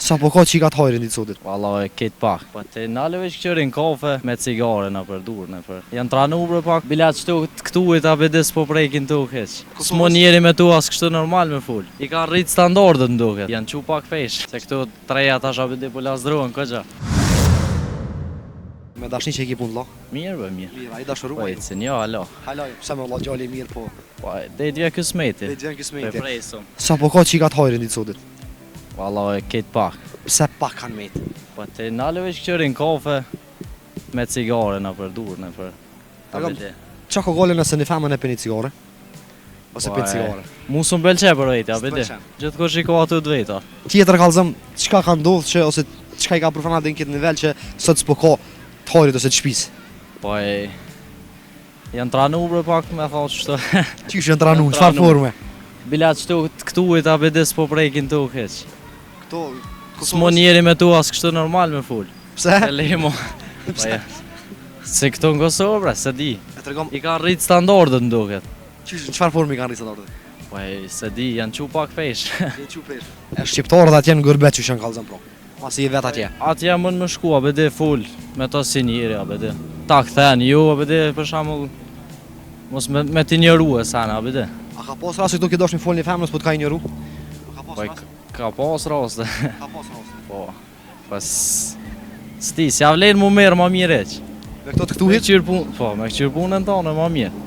Sa po ka qika të hajrin ditë sotit? Valla e ketë pak. Po te nalëve që qërin kafe me cigare në për durën e për. Janë tranu për pak bilat qëtu këtu e ta bedis po prekin tu heq. S'mo njeri me tu as kështu normal me full. I ka rrit standardet në duket. Janë qu pak pesh. Se këtu treja ta shabedi po lasdruan këgja. Me dashni që e ki pun t'la? Mirë bë mirë. Mirë, a i dashuru? Po e cën jo, alo. Halaj, pse me valla gjalli mirë po? Po e dvje kësmeti. Dhe gjën kismeti. Pe presum. Sa po ka qika të hajrin ditë sotit? Valla e ketë pak. Pse pak kanë met? Po te nalëve që qërin kafe me cigare në për durën e për. Ta Agam, bedi. Qa ka gale nëse një femën e pini cigare? Ose pini cigare? Mu s'm pëlqe për vejtja, bedi. S'pëlqen. Gjithkosh i ka aty të vejta. Tjetër kallëzëm, qka ka ndodhë që, ose qka i ka përfanat dhe në këtë nivel që sot s'po ka të hajrit ose të shpis? Po e... Janë tranu për pak me thotë qëto. Qysh janë tranu, Janë çfarë tranu. forme? Bilat këtu e ta bedis po prekin tu heq. Këto, S'mo njeri me tu as kështu normal me full. Pse? E lemo. Po e... Se këtu në Kosovë bre, se di. E tregom, I ka rrit standardet në duket. qysh, çfarë forme i kanë rritë standardet? Po e se di, janë qu pak pesh. E shqiptarët atje në gërbet që janë kallëzëm pro. Masi i vet atje. Atje mund më shku, a bedi full. Me to si njeri, a bedi. Ta këthen, ju, a bedi, për shamull... Mos me t'i njëru e sana, a bedi. A ka pas rast që këtu ki dosh një fol një femnës po t'ka i njëru? A ka Po pas e rast? ka pas raste. Ka pas rast. Po. Pas... Sti, s'ja vlen mu merë ma mirë eq. Me këto të këtu Me hit, qyrë pun... Po, me qyrë punën tonë ma mirë.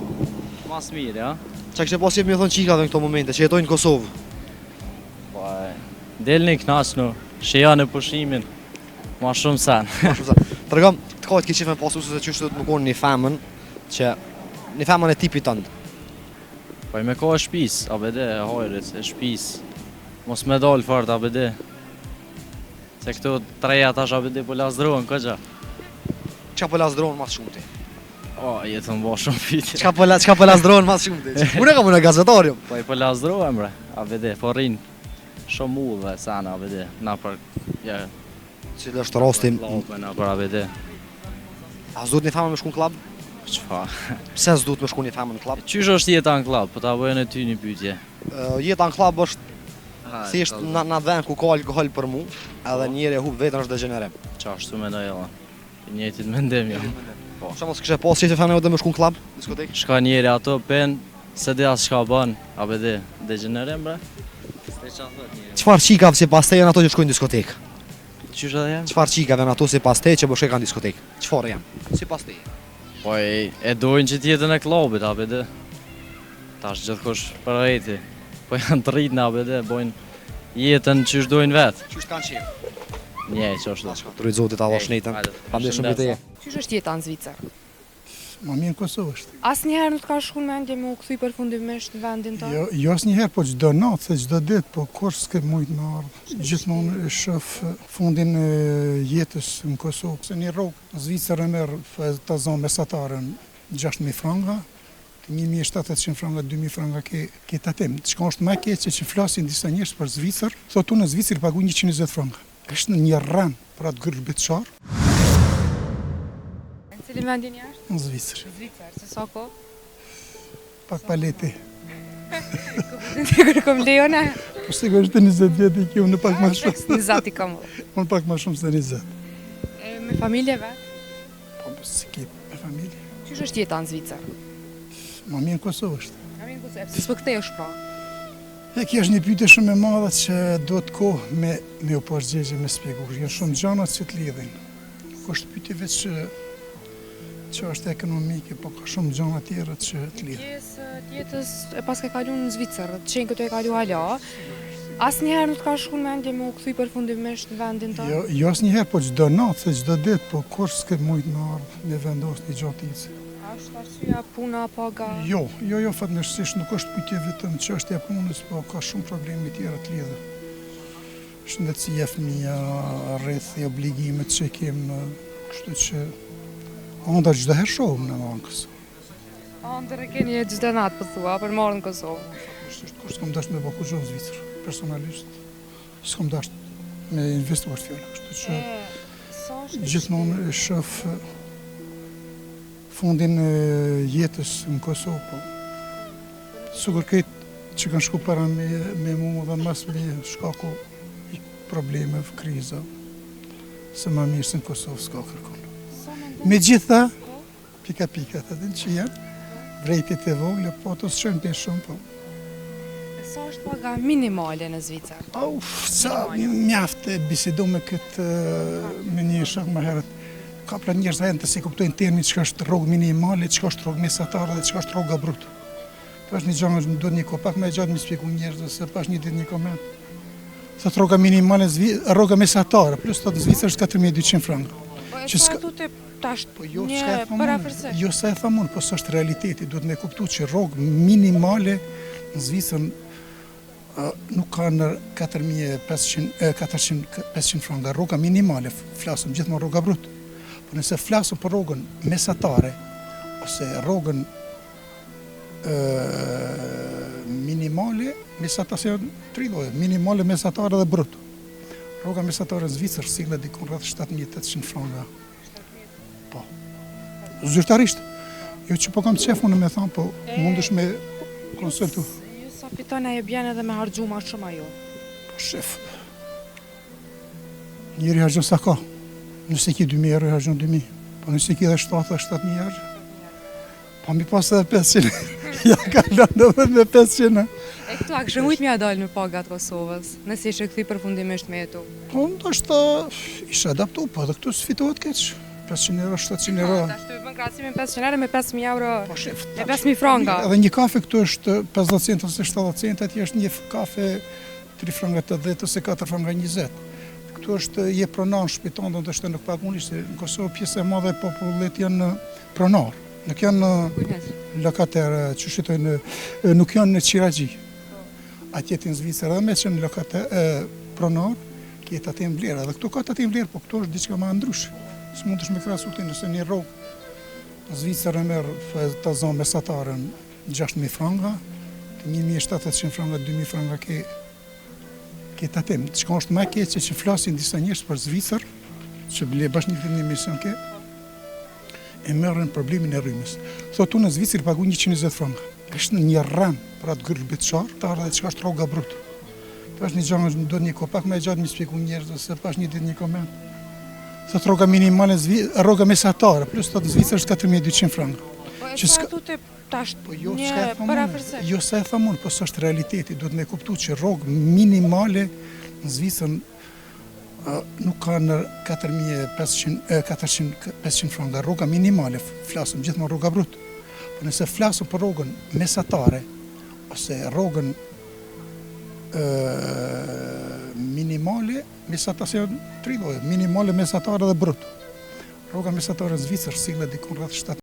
Mas mirë, ja. që kështë pas jep me thonë qikave në këto momente, që jetojnë në Kosovë. Po e... Delni knas në, shëja në pushimin. Ma shumë sen. Ma shumë sa. Tregom, të ka të ki qef me pasu se qysh të më konë një femën, që... Një femën e tipit tëndë. Po e me ka e shpis, a bede, e hajrit, e shpis. Mos me dalë fort, a bede. Se këtu treja tash a bede po lasdruan këgja. Qa po lasdronë mas shumë ti? O, jetë më bo shumë fiti. Qa po lasdronë mas shumë ti? Unë e kam unë e gazetarium. Po e po lasdruan bre, a bede, po rrinë shumë ullë sana, a bede. Na për, ja, Cilë është rasti, laupe, na për a bede. a s'duhet një femën me shku në klab? Qfa? Pse s'duhet me shku një femën në klab? Qysh është jeta në klab, po ta bëjën e ty një pytje. Jeta në klab është thjesht në vend ku ka alkohol për mu, edhe njëri e hub vetën është degenerim. Qashtu me do jella. I njëjtit mendim jo. Po. Qa mos kështë e pas që femën e dhe me shku në klab, diskotek? Shka njeri ato pen, se di as shka bën, a bede, degenerim bre? Se qa thot njeri? Qfar qikave si pas te janë ato që shkojnë në diskotek? Qysh edhe jem? Qfar qikave janë ato si pas te që bëshke kanë diskotek? Qfar janë? Si pas te? Po e dojnë që t'jetën e klubit, a bede. Tash gjithkush për veti. Po janë të rritnë, a bede, bojnë jetën që dojnë vetë. Qysh t'kanë qenë? Nje, që është. Të rritë zotit Allah shnetën. Pamdje shumë të je. Qysh është jeta në Zvicër? Ma mirë Kosovë është. Asnjëherë nuk ka shku në mendje me u kthy përfundimisht në vendin tonë? Jo asnjëherë, po çdo natë, se çdo ditë, po kur s'ke mujt me ardhë. Gjithmonë e shoh fundin e jetës në Kosovë. Se një rrugë në Zvicër e merr ta zonë mesatare 6.000 franga, 1.700 franga, 2.000 franga ke tatim. Çka është më e keq që flasin disa njerëz për Zvicër, thotë unë në Zvicër paguaj 120 franga. Është një rën për atë gërbetçar Në cilin vendin jashtë? në Zvicër. Zvicër, se sa ko? Pak paleti. Kur kom lejone? Po sigurisht e 20 vjet i kjo, unë pak më shumë. 20 i kam. Unë pak më shumë se 20. Me familje vet? Po si ke me familje. Qysh është jeta në Zvicër? Ma mirë Kosovë është. Se s'po kthehesh pra. E kjo është një pyetje shumë e madhe që duhet kohë me u përgjigje, me spjegu. Janë shumë gjëra që të lidhin. Nuk është pyetje vetë që është ekonomike, po ka shumë gjëra tjera që të lidhin. Pjesë të jetës e pas ke kalu në Zvicër, të qenë këtu e kalu hala. Asnjëherë nuk ka shku në mendje me u kthy përfundimisht në vendin tonë? Jo asnjëherë, po çdo natë, se çdo ditë, po kur s'ke mujt me ardhë me vendos një gjatë. A është arsyeja puna paga? Jo, fatmirësisht nuk është pyetje vetëm çështja e punës, po ka shumë probleme tjera të lidhura. Shëndetësia e fëmija, rreth i obligimet që kemë, kështu që ëndër çdo herë shohim në bankës. Ëndër e keni çdo natë po thua për marrë në Kosovë. Kur s'kam dashur me bëku në Zvicër, personalisht. S'kam dashur me investuar fjalë, kështu që gjithmonë e shoh fundin e jetës në Kosovë, po. Sigur këtë që kanë shku para me mu dhe mas me shkaku probleme, kriza, se ma mirë se në Kosovë s'ka kërkon. Me gjitha, pika, të din që janë, vrejtit e vogle, po të s'qenë për shumë, po. Sa është paga minimale në Zvicër? Sa mjaftë bisedu me këtë, me një shak më herët. Ka pra njerëz të si kuptojnë termin çka është rrogë minimale, çka është rrogë mesatare dhe çka është rroga brut. Pas një gjë më duhet një kohë pak më gjatë më shpjegoj njerëzve se pas një ditë një koment. Thot rroga minimale, rroga mesatare, plus thot Zvicër është 4200 franka. Po e sa tu të tash një parafërsisht. Jo sa e thamun, po s'është realiteti, duhet me kuptu që rrogë minimale në Zvicër nuk ka në 4.500 franka, rroga minimale, flasëm gjithmonë rroga brut. Po nëse flasëm për rrogën mesatare, ose rrogën minimale, mesatare, tri lloje, minimale, mesatare dhe brut. Rroga mesatare në Zvicër sillet diku rreth 7.800 franka. Po. Zyrtarisht. Jo që po kam qef unë me thamë, po mundesh me konsultu. Ju sa pitone e bjen edhe me harxhu ma shumë ajo? Po shef. Njëri harxhon sa ka. Nëse ki 2.000 euro, harxhon 2.000. Po nëse ki dhe 7.000 euro, po mi pas edhe 500. Ja ka lënë edhe me 500. E këtu a kështë mujtë mja dalë me pagat Kosovës, nëse ishe këthi përfundimisht me jetu? Po ndoshta ishe adaptu, po edhe këtu s'fitohet keq. 500 euro, 700 euro. Ta shtu i bën krahasimin 500 euro me 5.000 euro Po shef. e 5.000 franka. Edhe një kafe këtu është 50 cent ose 70 cent, atje është një kafe 3 franka 80 ose 4 franka 20. Këtu është je pronar shpiton, do të shtë nuk paguni, se në Kosovë pjesë e madhe e popullit janë pronar. Nuk janë lokaterë, që shqitojnë, nuk janë në qiragji. Atje në Zvicër edhe me që në lokaterë pronar, kjetë atë e mblerë. Edhe këtu ka atë e mblerë, po këtu është diçka ma ndryshë. Së mund është me krasu të nëse një rrogë. Në Zvicër e merë të zonë mesataren 6.000 franka, 1.700 franka, 2.000 franka ke të atim. Qëka është me keqe që flasin disa njështë për Zvicër, që bile bashkë një mision ke, e merën problemin e rrymës. Thotu në Zvicër pagu 120 franka. Kështë në një rran për atë gërë betëshar, të arë dhe qëka është rroga brut. Pash një gjangë më do një kohë pak me gjatë më shpjegoj njerëzve se pash një ditë një koment. Thot rroga minimale, rroga mesatare, plus thot Zvicër është 4.200 franka. Po e sa tu të tash një parafërsisht. Jo sa e thamun, po s'është realiteti, duhet me kuptu që rrogë minimale në Zvicër nuk ka në 4.500 franka, rroga minimale, flasëm gjithmonë rroga brut. Po nëse flasëm për rrogën mesatare, ose rrogën minimale, mesatare, tri lloje, minimale, mesatare dhe brut. Rroga mesatare në Zvicër sillet diku rreth 7